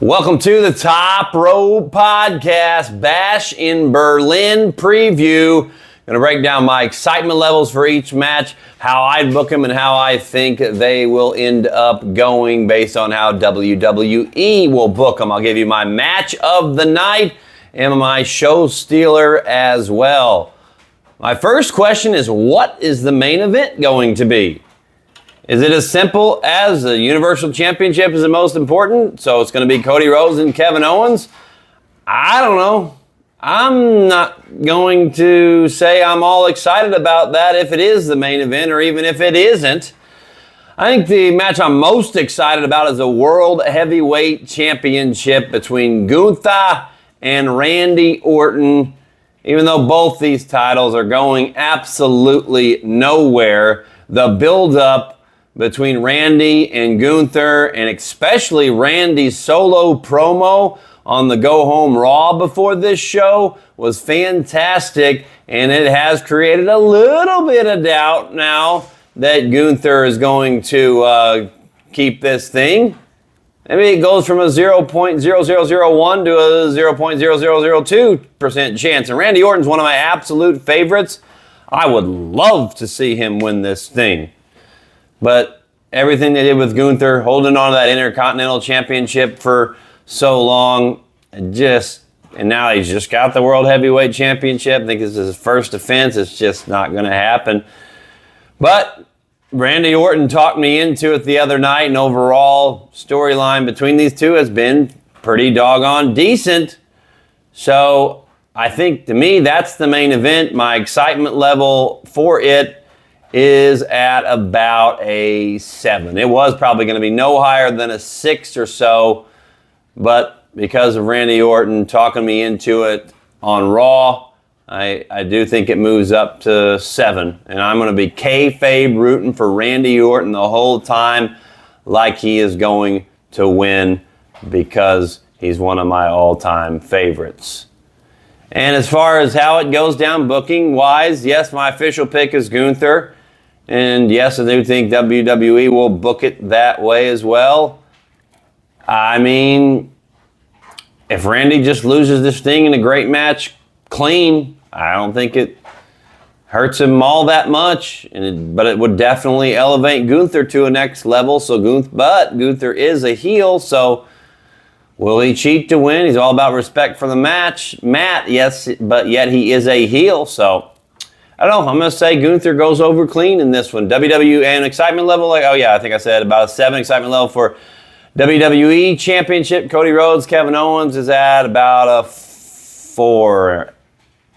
Welcome to the Top Rope Podcast, Bash in Berlin preview. Going to break down my excitement levels for each match, how I'd book them, and how I think they will end up going based on how WWE will book them. I'll give you my match of the night and my show stealer as well. My first question is, what is the main event going to be? Is it as simple as the Universal Championship is the most important, so it's going to be Cody Rhodes and Kevin Owens? I don't know. I'm not going to say I'm all excited about that if it is the main event or even if it isn't. I think the match I'm most excited about is the World Heavyweight Championship between Gunther and Randy Orton. Even though both these titles are going absolutely nowhere, the build-up between Randy and Gunther, and especially Randy's solo promo on the Go Home Raw before this show, was fantastic, and it has created a little bit of doubt now that Gunther is going to keep this thing. Maybe it goes from a 0.0001 to a 0.0002% chance, and Randy Orton's one of my absolute favorites. I would love to see him win this thing. But everything they did with Gunther, holding on to that Intercontinental Championship for so long, and now he's just got the World Heavyweight Championship. I think this is his first defense. It's just not going to happen. But Randy Orton talked me into it the other night, and overall storyline between these two has been pretty doggone decent. So I think, to me, that's the main event. My excitement level for it is at about a 7. It was probably going to be no higher than a 6 or so, but because of Randy Orton talking me into it on Raw, I do think it moves up to 7. And I'm going to be kayfabe rooting for Randy Orton the whole time like he is going to win because he's one of my all-time favorites. And as far as how it goes down booking-wise, yes, my official pick is Gunther. And yes, I do think WWE will book it that way as well. I mean, if Randy just loses this thing in a great match clean, I don't think it hurts him all that much. But it would definitely elevate Gunther to a next level. But Gunther is a heel, so will he cheat to win? He's all about respect for the match. Matt, yes, but yet he is a heel, so I don't know. I'm going to say Gunther goes over clean in this one. WWE and excitement level, I think I said about a 7 excitement level for WWE Championship. Cody Rhodes, Kevin Owens is at about a 4.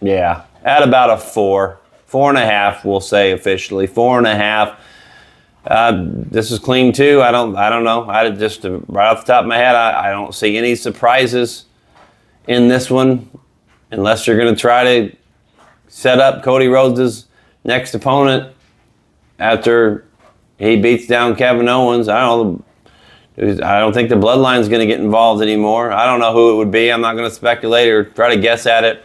Yeah, at about a 4. 4.5, we'll say officially. 4.5. This is clean too. I don't know. I just right off the top of my head, I don't see any surprises in this one unless you're going to try to set up Cody Rhodes' next opponent after he beats down Kevin Owens. I don't think the Bloodline's going to get involved anymore. I don't know who it would be. I'm not going to speculate or try to guess at it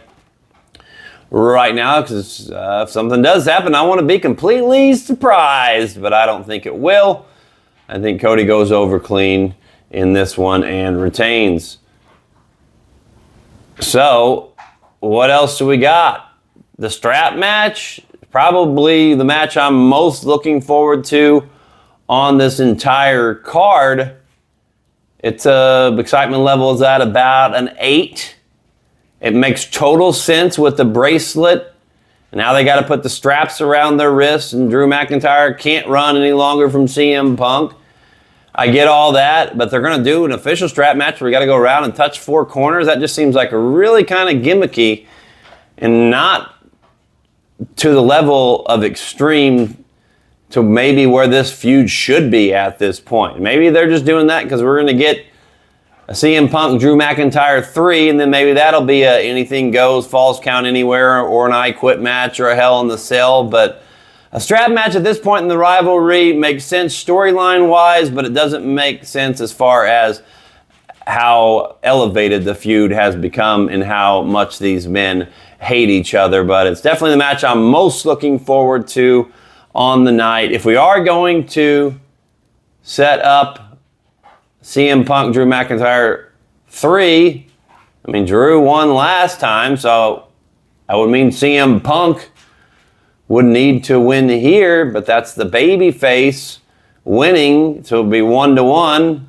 right now because if something does happen, I want to be completely surprised, but I don't think it will. I think Cody goes over clean in this one and retains. So, what else do we got? The strap match, probably the match I'm most looking forward to on this entire card. Its excitement level is at about an 8. It makes total sense with the bracelet. Now they got to put the straps around their wrists, and Drew McIntyre can't run any longer from CM Punk. I get all that, but they're going to do an official strap match where we got to go around and touch 4 corners. That just seems like a really kind of gimmicky and not to the level of extreme to maybe where this feud should be at this point. Maybe they're just doing that because we're going to get a CM Punk Drew McIntyre 3, and then maybe that'll be a anything goes, falls count anywhere, or an I Quit match, or a Hell in the Cell. But a strap match at this point in the rivalry makes sense storyline-wise, but it doesn't make sense as far as how elevated the feud has become and how much these men hate each other. But it's definitely the match I'm most looking forward to on the night. If we are going to set up CM Punk, Drew McIntyre 3. I mean, Drew won last time, so that would mean CM Punk would need to win here, but that's the babyface winning, so it would be 1-1.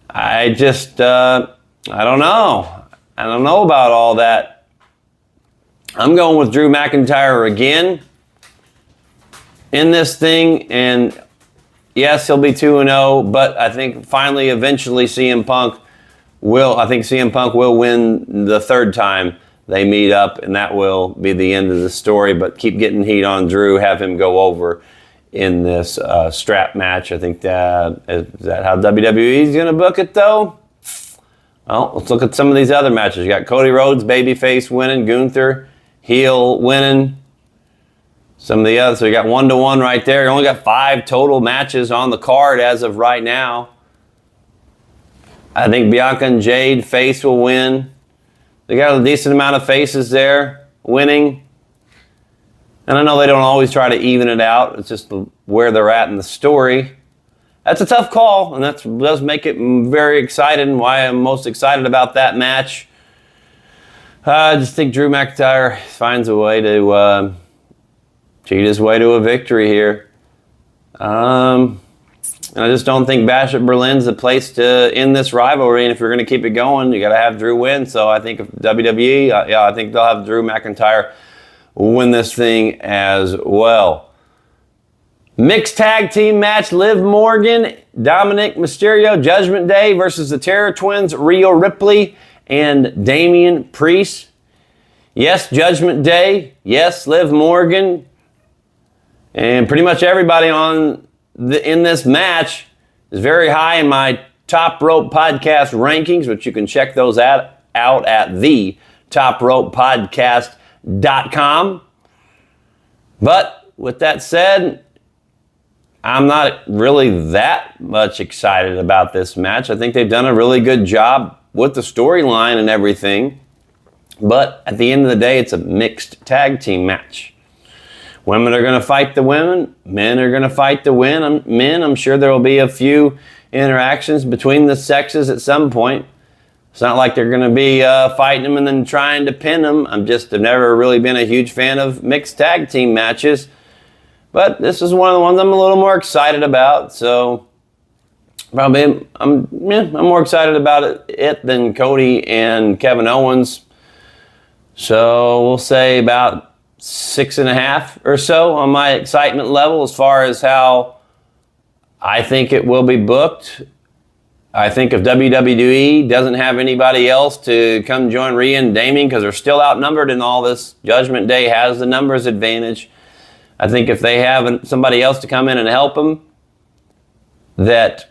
I just, I don't know. I don't know about all that. I'm going with Drew McIntyre again in this thing, and yes, he'll be 2-0, but I think finally, eventually, CM Punk will win the third time they meet up, and that will be the end of the story. But keep getting heat on Drew, have him go over in this strap match. I think is that how WWE is going to book it, though? Well, let's look at some of these other matches. You got Cody Rhodes, babyface winning, Gunther, heel winning. Some of the others, so you got 1-1 right there. You only got 5 total matches on the card as of right now. I think Bianca and Jade face will win. They got a decent amount of faces there winning. And I know they don't always try to even it out. It's just where they're at in the story. That's a tough call, and that does make it very exciting, why I'm most excited about that match. I just think Drew McIntyre finds a way to cheat his way to a victory here. And I just don't think Bash at Berlin's the place to end this rivalry. And if you're going to keep it going, you got to have Drew win. So I think if WWE, I think they'll have Drew McIntyre win this thing as well. Mixed tag team match: Liv Morgan, Dominic Mysterio, Judgment Day versus the Terror Twins, Rhea Ripley and Damian Priest. Yes, Judgment Day. Yes, Liv Morgan. And pretty much everybody in this match is very high in my Top Rope Podcast rankings, which you can check those out at the topropepodcast.com. But with that said, I'm not really that much excited about this match. I think they've done a really good job with the storyline and everything. But at the end of the day, it's a mixed tag team match. Women are going to fight the women. Men are going to fight the men. I'm sure there will be a few interactions between the sexes at some point. It's not like they're going to be fighting them and then trying to pin them. I've never really been a huge fan of mixed tag team matches. But this is one of the ones I'm a little more excited about. So probably I'm more excited about it than Cody and Kevin Owens. So we'll say about 6.5 or so on my excitement level as far as how I think it will be booked. I think if WWE doesn't have anybody else to come join Rhea and Damian because they're still outnumbered in all this, Judgment Day has the numbers advantage. I think if they have somebody else to come in and help them, that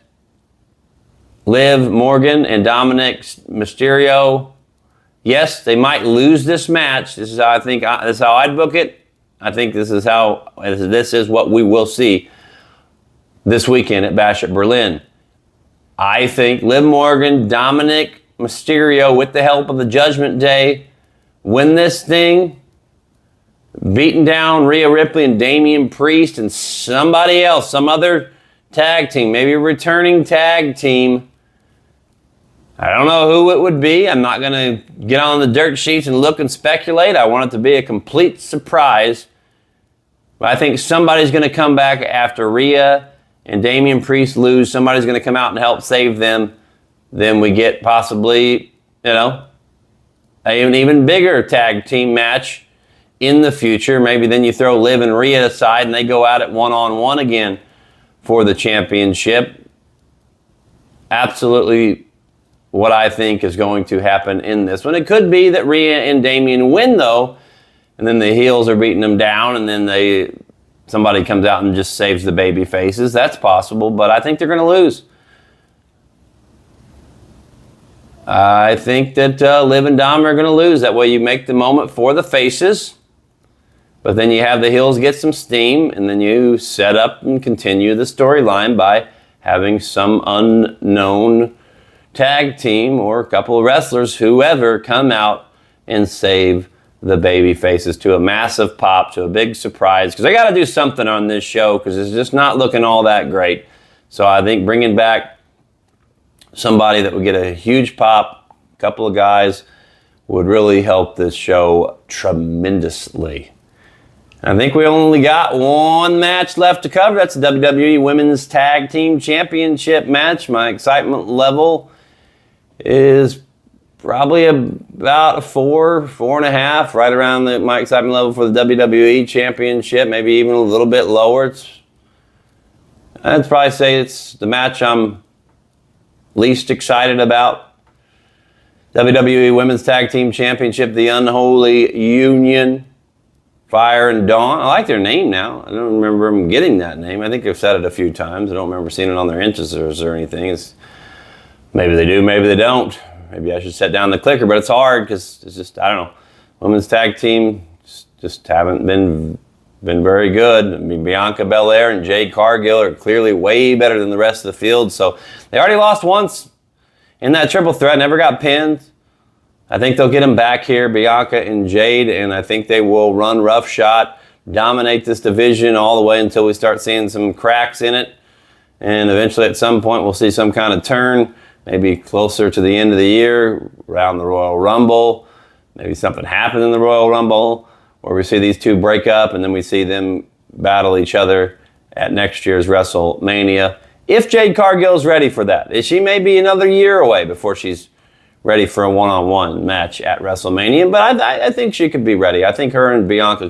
Liv Morgan and Dominic Mysterio, yes, they might lose this match. This is how I think. This is how I'd book it. I think this is what we will see this weekend at Bash at Berlin. I think Liv Morgan, Dominic Mysterio, with the help of the Judgment Day, win this thing, beating down Rhea Ripley and Damian Priest and somebody else, some other tag team, maybe a returning tag team. I don't know who it would be. I'm not going to get on the dirt sheets and look and speculate. I want it to be a complete surprise. But I think somebody's going to come back after Rhea and Damian Priest lose. Somebody's going to come out and help save them. Then we get possibly, an even bigger tag team match in the future. Maybe then you throw Liv and Rhea aside and they go at it one-on-one again for the championship. Absolutely what I think is going to happen in this one. It could be that Rhea and Damian win, though, and then the heels are beating them down, and then somebody comes out and just saves the baby faces. That's possible, but I think they're going to lose. I think that Liv and Dom are going to lose. That way you make the moment for the faces, but then you have the heels get some steam, and then you set up and continue the storyline by having some unknown tag team or a couple of wrestlers, whoever, come out and save the baby faces to a massive pop, to a big surprise. Because they got to do something on this show because it's just not looking all that great. So I think bringing back somebody that would get a huge pop. A couple of guys would really help this show tremendously. I think we only got one match left to cover. That's the WWE Women's Tag Team Championship match. My excitement level is probably about a 4.5, right around my excitement level for the WWE Championship, maybe even a little bit lower. I'd probably say it's the match I'm least excited about. WWE Women's Tag Team Championship, the Unholy Union, Fire and Dawn. I like their name now. I don't remember them getting that name. I think I've said it a few times. I don't remember seeing it on their entrances or anything. Maybe they do, maybe they don't. Maybe I should set down the clicker, but it's hard because it's just, I don't know. Women's Tag Team just haven't been very good. I mean, Bianca Belair and Jade Cargill are clearly way better than the rest of the field. So they already lost once in that triple threat, never got pinned. I think they'll get them back here, Bianca and Jade, and I think they will run roughshod, dominate this division all the way until we start seeing some cracks in it. And eventually at some point we'll see some kind of turn, maybe closer to the end of the year, around the Royal Rumble. Maybe something happened in the Royal Rumble where we see these two break up and then we see them battle each other at next year's WrestleMania. If Jade Cargill is ready for that. She may be another year away before she's ready for a one-on-one match at WrestleMania, but I think she could be ready. I think her and Bianca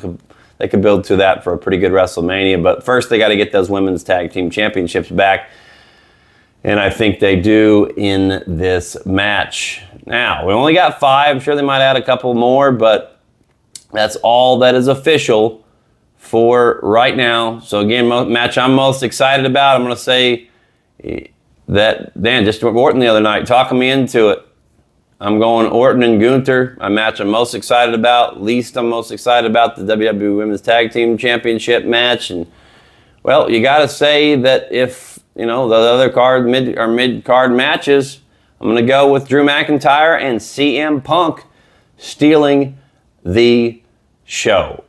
could build to that for a pretty good WrestleMania, but first they got to get those Women's Tag Team Championships back, and I think they do in this match. Now, we only got 5. I'm sure they might add a couple more, but that's all that is official for right now. So again, match I'm most excited about, I'm going to say that, Dan, just Orton the other night, talking me into it. I'm going Orton and Gunther, a match I'm most excited about. Least I'm most excited about the WWE Women's Tag Team Championship match. And, well, you got to say that if, the other mid-card matches, I'm going to go with Drew McIntyre and CM Punk stealing the show.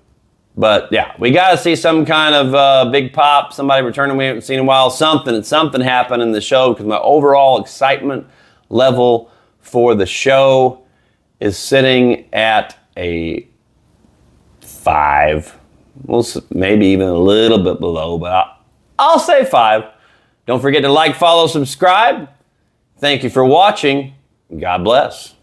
But, yeah, we got to see some kind of big pop, somebody returning we haven't seen in a while, something happen in the show, because my overall excitement level for the show is sitting at a 5. Well, maybe even a little bit below, but I'll say 5. Don't forget to like, follow, subscribe. Thank you for watching. God bless.